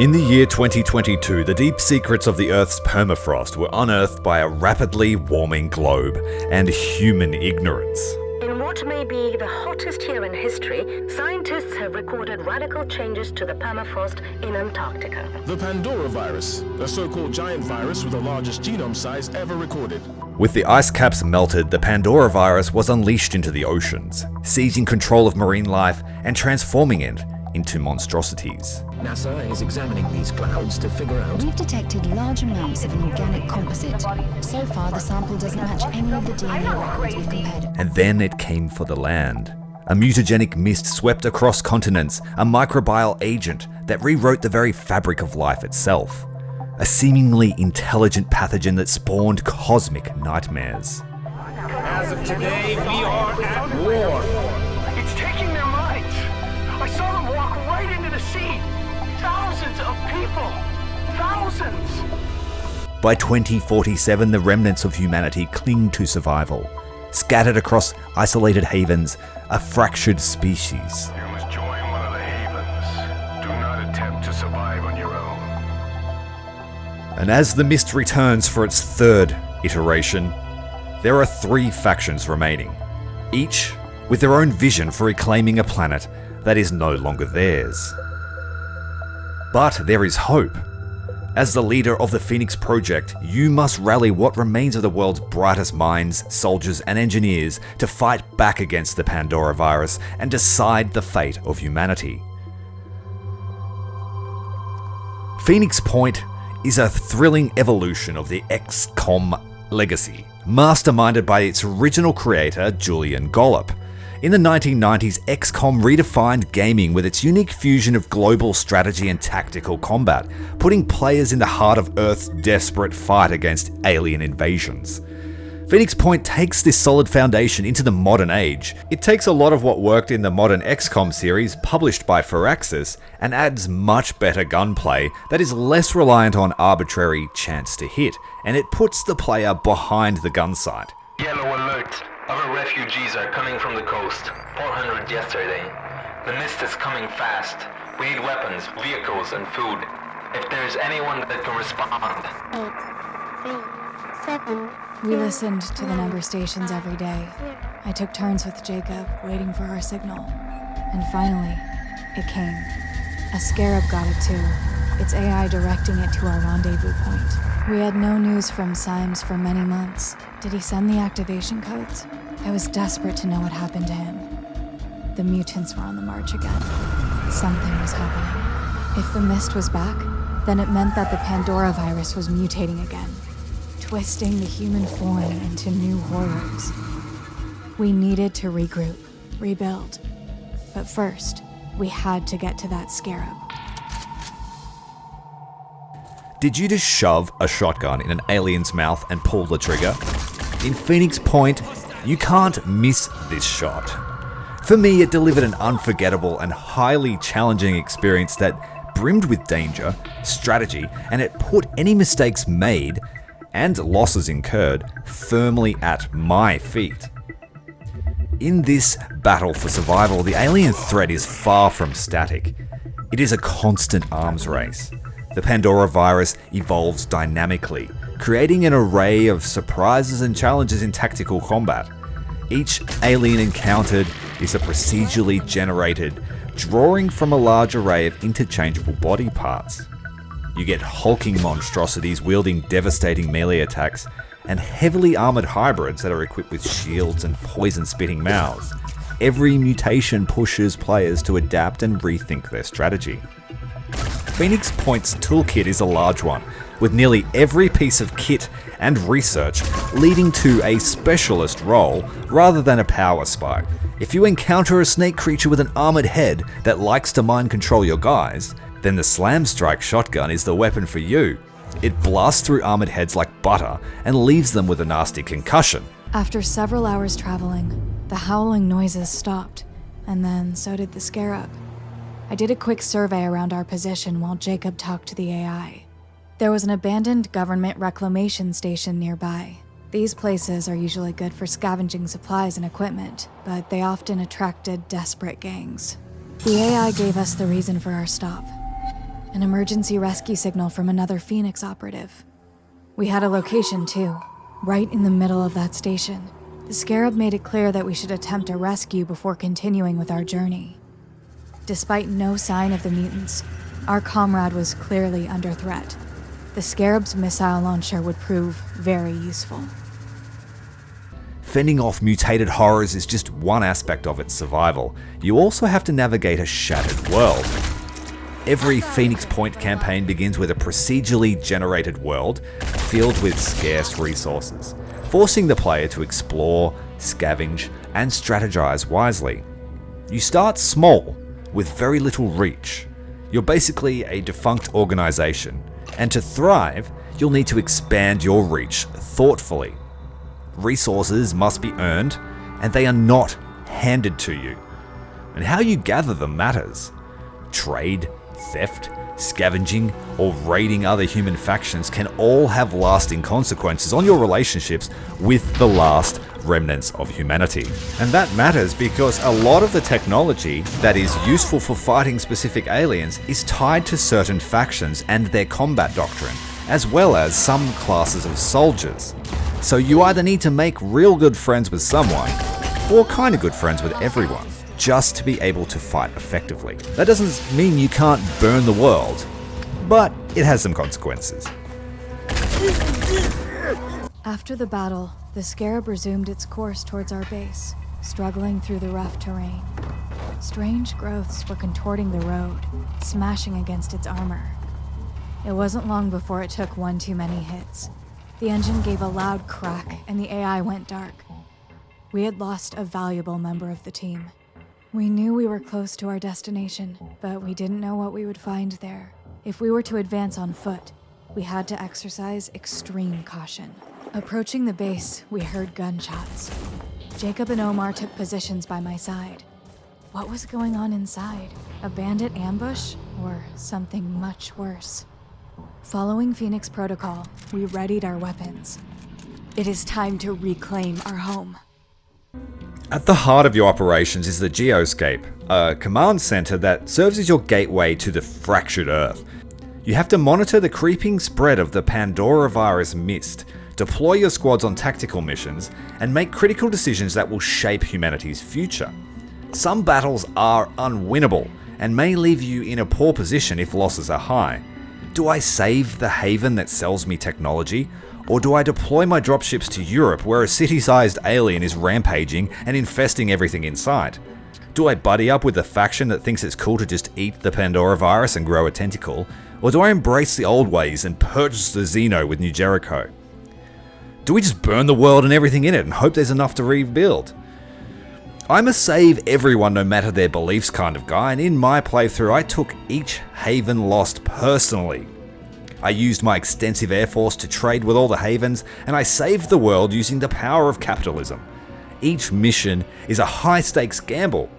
In the year 2022, the deep secrets of the Earth's permafrost were unearthed by a rapidly warming globe and human ignorance. In what may be the hottest year in history, scientists have recorded radical changes to the permafrost in Antarctica. The Pandora virus, a so-called giant virus with the largest genome size ever recorded. With the ice caps melted, the Pandora virus was unleashed into the oceans, seizing control of marine life and transforming it into monstrosities. NASA is examining these clouds to figure out... We've detected large amounts of an organic composite. So far, the sample doesn't match any of the DNA records we've compared. And then it came for the land. A mutagenic mist swept across continents, a microbial agent that rewrote the very fabric of life itself. A seemingly intelligent pathogen that spawned cosmic nightmares. As of today, we are at war. It's taking their minds. I saw them walk right into the sea. Thousands of people. Thousands. By 2047, the remnants of humanity cling to survival. Scattered across isolated havens, a fractured species. You must join one of the havens. Do not attempt to survive on your own. And as the mist returns for its third iteration, there are 3 factions remaining, each with their own vision for reclaiming a planet that is no longer theirs. But there is hope. As the leader of the Phoenix Project, you must rally what remains of the world's brightest minds, soldiers, and engineers to fight back against the Pandora virus and decide the fate of humanity. Phoenix Point is a thrilling evolution of the XCOM legacy, masterminded by its original creator, Julian Gollop. In the 1990s, XCOM redefined gaming with its unique fusion of global strategy and tactical combat, putting players in the heart of Earth's desperate fight against alien invasions. Phoenix Point takes this solid foundation into the modern age. It takes a lot of what worked in the modern XCOM series published by Firaxis and adds much better gunplay that is less reliant on arbitrary chance to hit, and it puts the player behind the gun sight. Yellow alert. Other refugees are coming from the coast. 400 yesterday. The mist is coming fast. We need weapons, vehicles, and food. If there's anyone that can respond. 8, 3, 7. We listened to the number stations every day. I took turns with Jacob, waiting for our signal. And finally, it came. A scarab got it too, its AI directing it to our rendezvous point. We had no news from Symes for many months. Did he send the activation codes? I was desperate to know what happened to him. The mutants were on the march again. Something was happening. If the mist was back, then it meant that the Pandora virus was mutating again, twisting the human form into new horrors. We needed to regroup, rebuild. But first, we had to get to that scarab. Did you just shove a shotgun in an alien's mouth and pull the trigger? In Phoenix Point, you can't miss this shot. For me, it delivered an unforgettable and highly challenging experience that brimmed with danger, strategy, and it put any mistakes made and losses incurred firmly at my feet. In this battle for survival, the alien threat is far from static. It is a constant arms race. The Pandora virus evolves dynamically, creating an array of surprises and challenges in tactical combat. Each alien encountered is a procedurally generated, drawing from a large array of interchangeable body parts. You get hulking monstrosities wielding devastating melee attacks, and heavily armored hybrids that are equipped with shields and poison-spitting mouths. Every mutation pushes players to adapt and rethink their strategy. Phoenix Point's toolkit is a large one, with nearly every piece of kit and research leading to a specialist role rather than a power spike. If you encounter a snake creature with an armored head that likes to mind control your guys, then the Slam Strike shotgun is the weapon for you. It blasts through armored heads like butter and leaves them with a nasty concussion. After several hours traveling, the howling noises stopped, and then so did the scarab. I did a quick survey around our position while Jacob talked to the AI. There was an abandoned government reclamation station nearby. These places are usually good for scavenging supplies and equipment, but they often attracted desperate gangs. The AI gave us the reason for our stop. An emergency rescue signal from another Phoenix operative. We had a location too, right in the middle of that station. The Scarab made it clear that we should attempt a rescue before continuing with our journey. Despite no sign of the mutants, our comrade was clearly under threat. The Scarab's missile launcher would prove very useful. Fending off mutated horrors is just one aspect of its survival. You also have to navigate a shattered world. Every Phoenix Point campaign begins with a procedurally generated world filled with scarce resources, forcing the player to explore, scavenge, and strategize wisely. You start small, with very little reach. You're basically a defunct organization, and to thrive, you'll need to expand your reach thoughtfully. Resources must be earned, and they are not handed to you. And how you gather them matters. Trade, theft, scavenging, or raiding other human factions can all have lasting consequences on your relationships with the last remnants of humanity. And that matters because a lot of the technology that is useful for fighting specific aliens is tied to certain factions and their combat doctrine, as well as some classes of soldiers. So you either need to make real good friends with someone, or kind of good friends with everyone, just to be able to fight effectively. That doesn't mean you can't burn the world, but it has some consequences. After the battle, the Scarab resumed its course towards our base, struggling through the rough terrain. Strange growths were contorting the road, smashing against its armor. It wasn't long before it took one too many hits. The engine gave a loud crack, and the AI went dark. We had lost a valuable member of the team. We knew we were close to our destination, but we didn't know what we would find there. If we were to advance on foot, we had to exercise extreme caution. Approaching the base, we heard gunshots. Jacob and Omar took positions by my side. What was going on inside? A bandit ambush? Or something much worse? Following Phoenix Protocol, we readied our weapons. It is time to reclaim our home. At the heart of your operations is the Geoscape, a command center that serves as your gateway to the fractured Earth. You have to monitor the creeping spread of the Pandora virus mist, deploy your squads on tactical missions, and make critical decisions that will shape humanity's future. Some battles are unwinnable, and may leave you in a poor position if losses are high. Do I save the haven that sells me technology? Or do I deploy my dropships to Europe where a city-sized alien is rampaging and infesting everything in sight? Do I buddy up with the faction that thinks it's cool to just eat the Pandora virus and grow a tentacle? Or do I embrace the old ways and purchase the Xeno with New Jericho? Do we just burn the world and everything in it and hope there's enough to rebuild? I'm a save everyone no matter their beliefs kind of guy, and in my playthrough I took each haven lost personally. I used my extensive air force to trade with all the havens, and I saved the world using the power of capitalism. Each mission is a high-stakes gamble,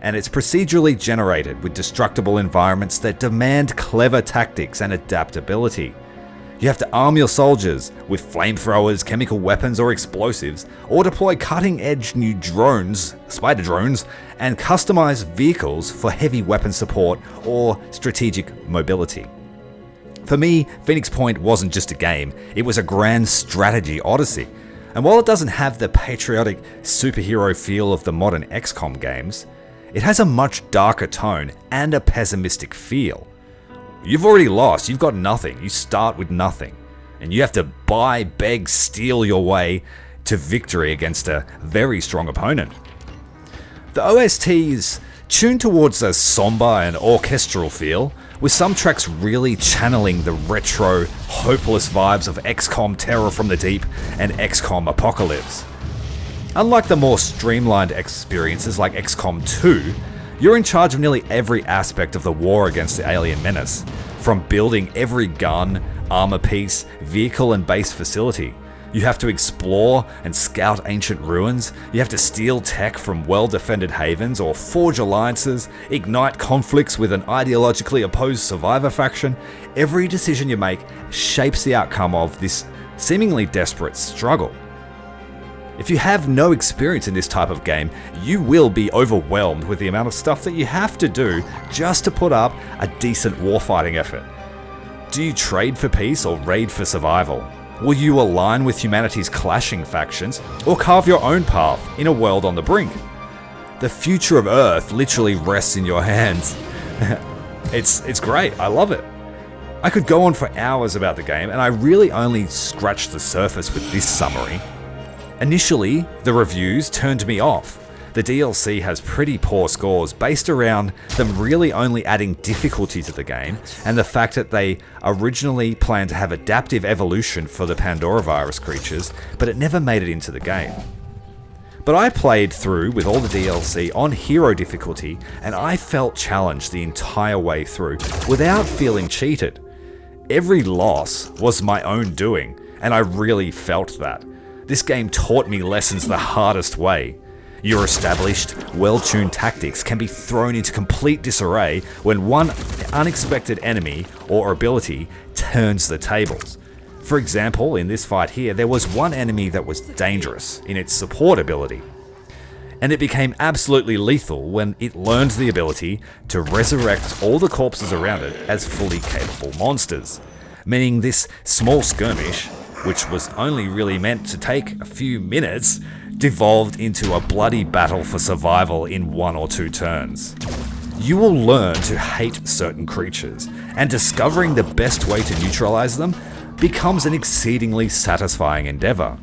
and it's procedurally generated with destructible environments that demand clever tactics and adaptability. You have to arm your soldiers with flamethrowers, chemical weapons or explosives, or deploy cutting-edge new drones, spider drones, and customize vehicles for heavy weapon support or strategic mobility. For me, Phoenix Point wasn't just a game, it was a grand strategy odyssey. And while it doesn't have the patriotic superhero feel of the modern XCOM games, it has a much darker tone and a pessimistic feel. You've already lost, you've got nothing, you start with nothing. And you have to buy, beg, steal your way to victory against a very strong opponent. The OST is tuned towards a somber and orchestral feel, with some tracks really channeling the retro, hopeless vibes of XCOM Terror from the Deep and XCOM Apocalypse. Unlike the more streamlined experiences like XCOM 2, you're in charge of nearly every aspect of the war against the alien menace, from building every gun, armor piece, vehicle and base facility. You have to explore and scout ancient ruins, you have to steal tech from well-defended havens or forge alliances, ignite conflicts with an ideologically opposed survivor faction. Every decision you make shapes the outcome of this seemingly desperate struggle. If you have no experience in this type of game, you will be overwhelmed with the amount of stuff that you have to do just to put up a decent warfighting effort. Do you trade for peace or raid for survival? Will you align with humanity's clashing factions, or carve your own path in a world on the brink? The future of Earth literally rests in your hands. It's great, I love it. I could go on for hours about the game, and I really only scratched the surface with this summary. Initially, the reviews turned me off. The DLC has pretty poor scores based around them really only adding difficulty to the game, and the fact that they originally planned to have adaptive evolution for the Pandora virus creatures, but it never made it into the game. But I played through with all the DLC on hero difficulty, and I felt challenged the entire way through without feeling cheated. Every loss was my own doing, and I really felt that. This game taught me lessons the hardest way. Your established, well-tuned tactics can be thrown into complete disarray when one unexpected enemy or ability turns the tables. For example, in this fight here, there was one enemy that was dangerous in its support ability, and it became absolutely lethal when it learned the ability to resurrect all the corpses around it as fully capable monsters, meaning this small skirmish, which was only really meant to take a few minutes, devolved into a bloody battle for survival in 1 or 2 turns. You will learn to hate certain creatures, and discovering the best way to neutralize them becomes an exceedingly satisfying endeavor.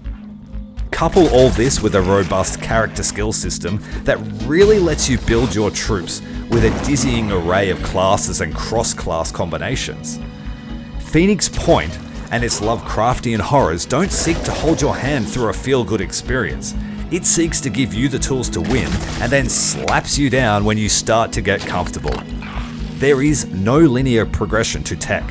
Couple all this with a robust character skill system that really lets you build your troops with a dizzying array of classes and cross-class combinations. Phoenix Point and its Lovecraftian horrors don't seek to hold your hand through a feel-good experience. It seeks to give you the tools to win and then slaps you down when you start to get comfortable. There is no linear progression to tech.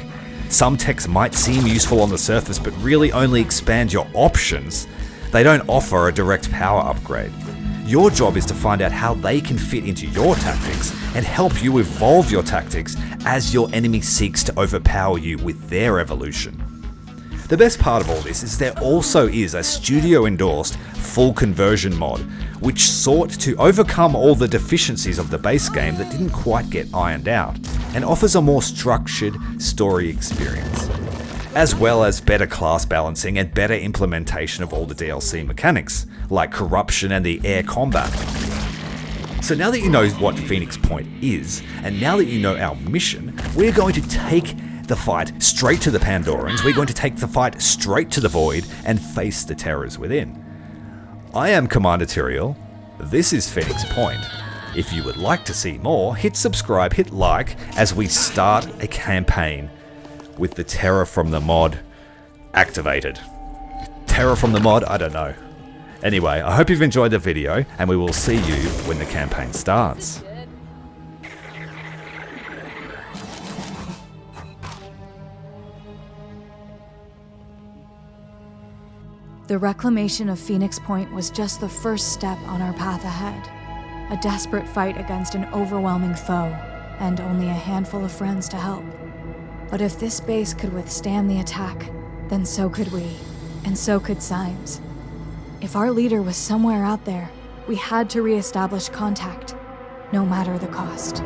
Some techs might seem useful on the surface but really only expand your options. They don't offer a direct power upgrade. Your job is to find out how they can fit into your tactics and help you evolve your tactics as your enemy seeks to overpower you with their evolution. The best part of all this is there also is a studio-endorsed full conversion mod, which sought to overcome all the deficiencies of the base game that didn't quite get ironed out, and offers a more structured story experience, as well as better class balancing and better implementation of all the DLC mechanics, like corruption and the air combat. So now that you know what Phoenix Point is, and now that you know our mission, we're going to take the fight straight to the Pandorans, we're going to take the fight straight to the Void and face the terrors within. I am Commander Tyrael, this is Phoenix Point. If you would like to see more, hit subscribe, hit like, as we start a campaign with the terror from the mod activated. Terror from the mod? I don't know. Anyway, I hope you've enjoyed the video, and we will see you when the campaign starts. The reclamation of Phoenix Point was just the first step on our path ahead. A desperate fight against an overwhelming foe, and only a handful of friends to help. But if this base could withstand the attack, then so could we, and so could Symes. If our leader was somewhere out there, we had to re-establish contact, no matter the cost.